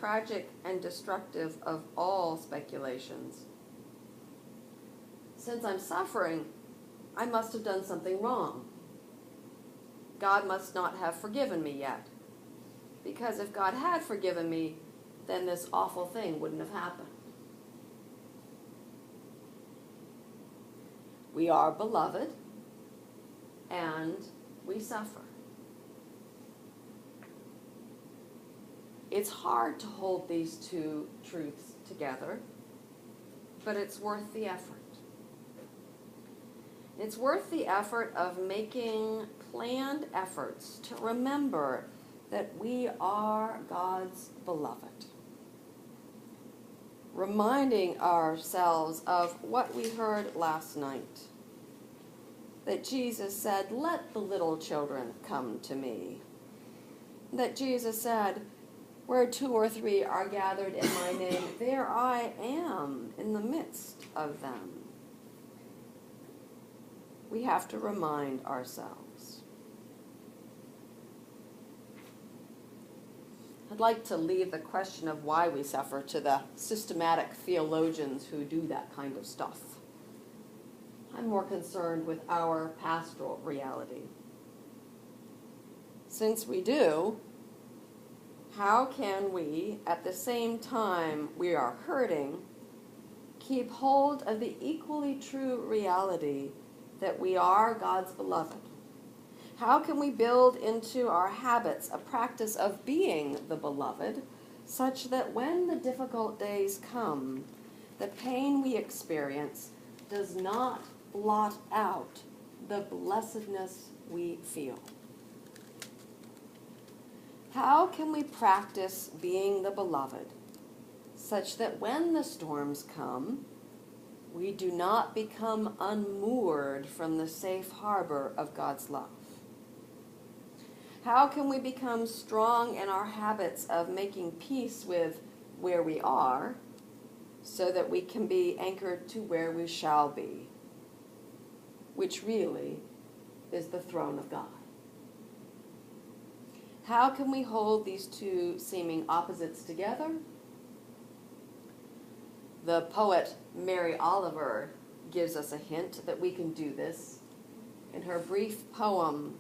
tragic and destructive of all speculations. Since I'm suffering, I must have done something wrong. God must not have forgiven me yet. Because if God had forgiven me, then this awful thing wouldn't have happened. We are beloved, and we suffer. It's hard to hold these two truths together, but it's worth the effort. It's worth the effort of making planned efforts to remember that we are God's beloved. Reminding ourselves of what we heard last night. That Jesus said, "Let the little children come to me." That Jesus said, "Where 2 or 3 are gathered in my name, there I am in the midst of them." We have to remind ourselves. I'd like to leave the question of why we suffer to the systematic theologians who do that kind of stuff. I'm more concerned with our pastoral reality. Since we do, how can we, at the same time we are hurting, keep hold of the equally true reality that we are God's beloved? How can we build into our habits a practice of being the beloved, such that when the difficult days come, the pain we experience does not blot out the blessedness we feel? How can we practice being the beloved, such that when the storms come, we do not become unmoored from the safe harbor of God's love? How can we become strong in our habits of making peace with where we are, so that we can be anchored to where we shall be, which really is the throne of God? How can we hold these two seeming opposites together? The poet Mary Oliver gives us a hint that we can do this in her brief poem,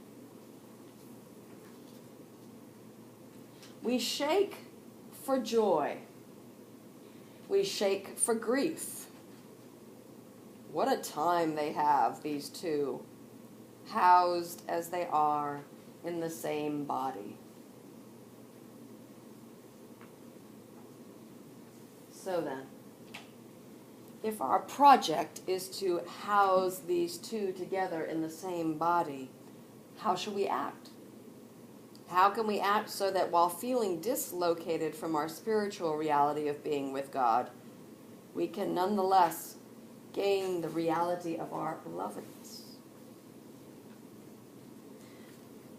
"We shake for joy, we shake for grief." What a time they have, these two, housed as they are in the same body. So then, if our project is to house these two together in the same body, how should we act? How can we act so that while feeling dislocated from our spiritual reality of being with God, we can nonetheless gain the reality of our belovedness?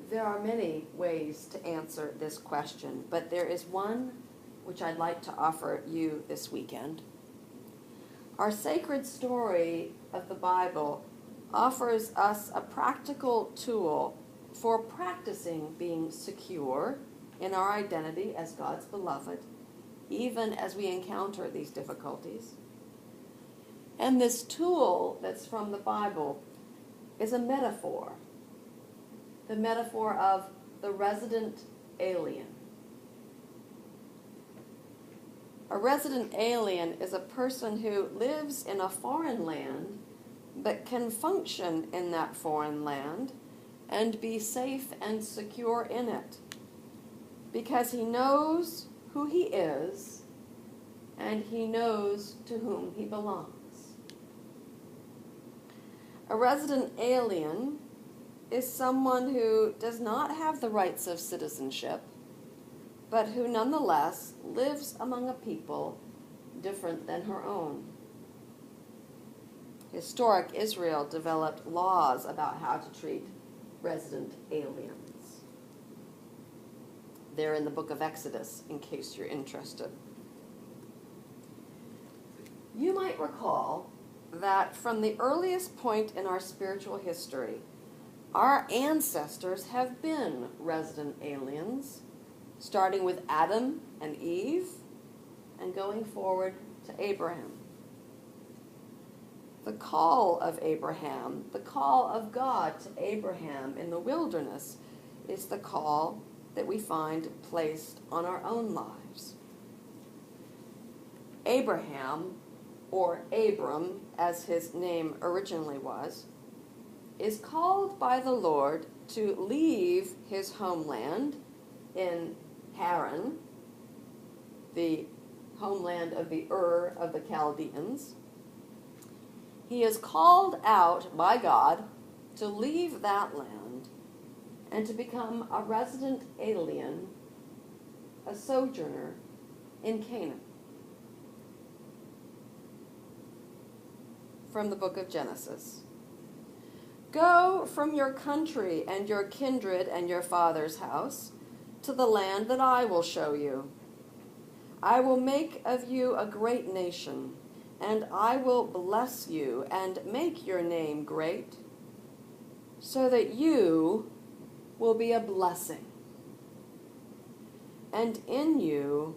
There are many ways to answer this question, but there is one which I'd like to offer you this weekend. Our sacred story of the Bible offers us a practical tool for practicing being secure in our identity as God's beloved, even as we encounter these difficulties. And this tool that's from the Bible is a metaphor, the metaphor of the resident alien. A resident alien is a person who lives in a foreign land but can function in that foreign land and be safe and secure in it because he knows who he is and he knows to whom he belongs. A resident alien is someone who does not have the rights of citizenship, but who nonetheless lives among a people different than her own. Historic Israel developed laws about how to treat resident aliens. They're in the book of Exodus, in case you're interested. You might recall that from the earliest point in our spiritual history, our ancestors have been resident aliens, starting with Adam and Eve, going forward to Abraham. The call of Abraham, the call of God to Abraham in the wilderness, is the call that we find placed on our own lives. Abraham, or Abram, as his name originally was, is called by the Lord to leave his homeland in Haran, the homeland of the Ur of the Chaldeans. He is called out by God to leave that land and to become a resident alien, a sojourner in Canaan. From the book of Genesis. Go from your country and your kindred and your father's house to the land that I will show you. I will make of you a great nation, and I will bless you and make your name great, so that you will be a blessing. And in you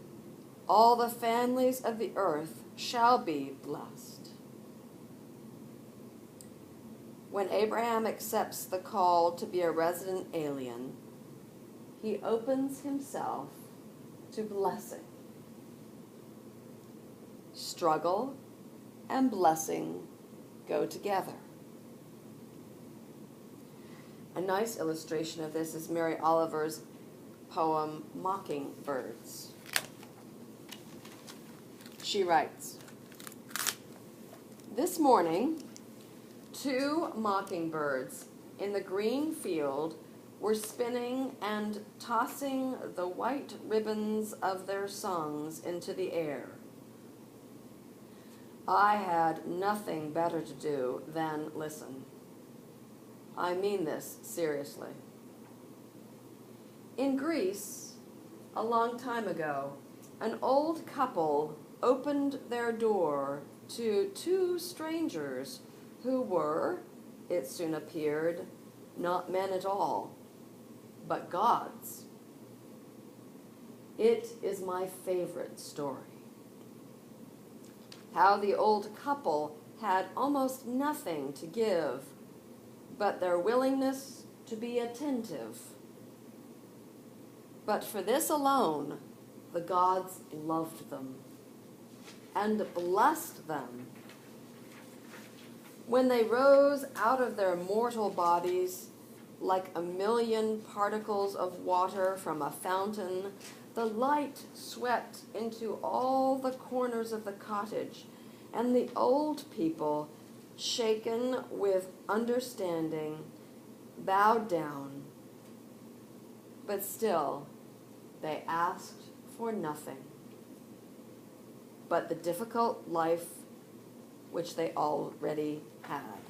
all the families of the earth shall be blessed. When Abraham accepts the call to be a resident alien, he opens himself to blessing. Struggle and blessing go together. A nice illustration of this is Mary Oliver's poem, Mockingbirds. She writes, "This morning, 2 mockingbirds in the green field were spinning and tossing the white ribbons of their songs into the air. I had nothing better to do than listen. I mean this seriously. In Greece, a long time ago, an old couple opened their door to 2 strangers who were, it soon appeared, not men at all, but gods. It is my favorite story. How the old couple had almost nothing to give but their willingness to be attentive. But for this alone, the gods loved them and blessed them. When they rose out of their mortal bodies like a million particles of water from a fountain, the light swept into all the corners of the cottage, and the old people, shaken with understanding, bowed down. But still, they asked for nothing but the difficult life which they already had.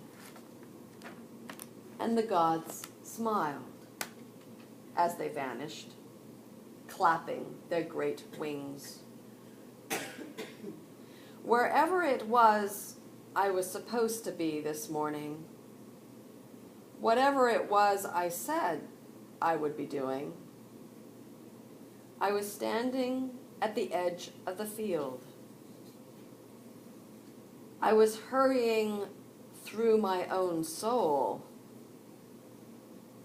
And the gods smiled as they vanished, clapping their great wings. Wherever it was I was supposed to be this morning, whatever it was I said I would be doing, I was standing at the edge of the field. I was hurrying through my own soul,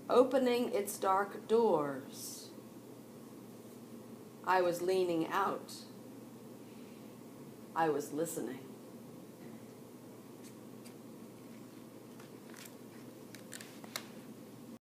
opening its dark doors. I was leaning out. I was listening.